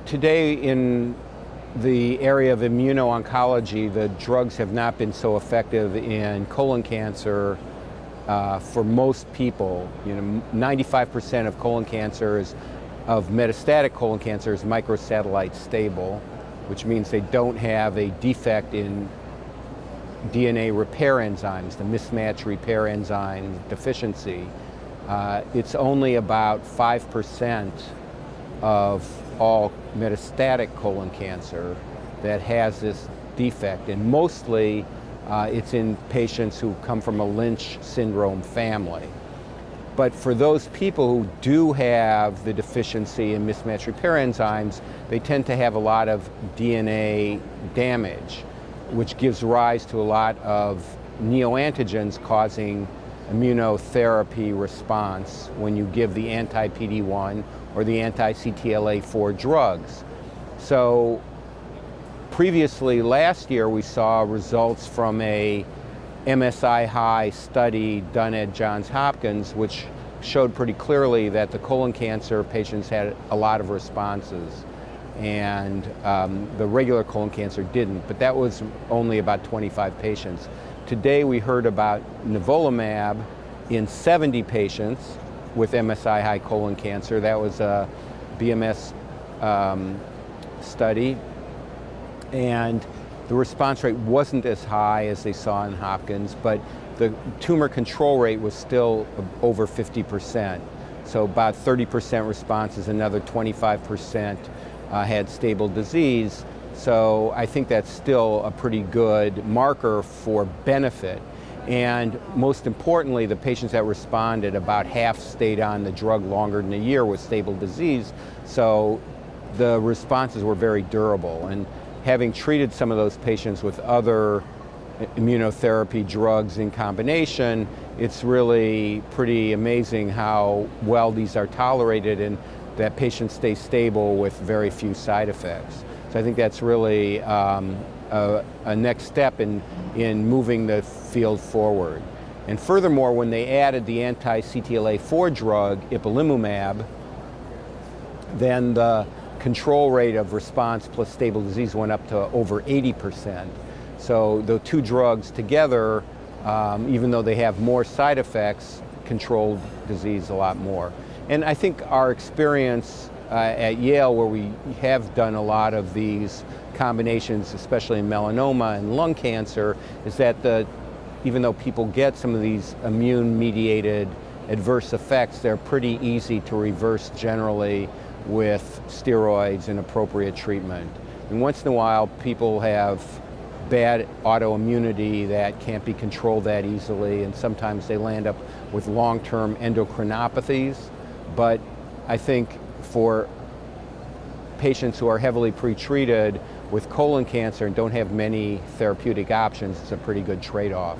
Today in the area of immuno-oncology, the drugs have not been so effective in colon cancer for most people. 95% of colon cancer of metastatic colon cancer is microsatellite stable, which means they don't have a defect in DNA repair enzymes, the mismatch repair enzyme deficiency. It's only about 5% of all metastatic colon cancer that has this defect, and mostly it's in patients who come from a Lynch syndrome family. But for those people who do have the deficiency in mismatch repair enzymes, they tend to have a lot of DNA damage, which gives rise to a lot of neoantigens causing immunotherapy response when you give the anti-PD-1 or the anti-CTLA-4 drugs. So previously, last year, we saw results from a MSI-High study done at Johns Hopkins, which showed pretty clearly that the colon cancer patients had a lot of responses, and the regular colon cancer didn't, but that was only about 25 patients. Today we heard about nivolumab in 70 patients with MSI-High colon cancer. That was a BMS study, and the response rate wasn't as high as they saw in Hopkins, but the tumor control rate was still over 50%. So about 30% responses, another 25% had stable disease. So I think that's still a pretty good marker for benefit. And most importantly, the patients that responded, about half stayed on the drug longer than a year with stable disease. So the responses were very durable. And having treated some of those patients with other immunotherapy drugs in combination, it's really pretty amazing how well these are tolerated and that patients stay stable with very few side effects. So I think that's really a next step in moving the field forward. And furthermore, when they added the anti-CTLA-4 drug, ipilimumab, then the control rate of response plus stable disease went up to over 80%. So the two drugs together, even though they have more side effects, controlled disease a lot more. And I think our experience at Yale, where we have done a lot of these combinations, especially in melanoma and lung cancer, is that even though people get some of these immune-mediated adverse effects, they're pretty easy to reverse generally with steroids and appropriate treatment. And once in a while, people have bad autoimmunity that can't be controlled that easily, and sometimes they land up with long-term endocrinopathies. But I think for patients who are heavily pretreated with colon cancer and don't have many therapeutic options, it's a pretty good trade-off.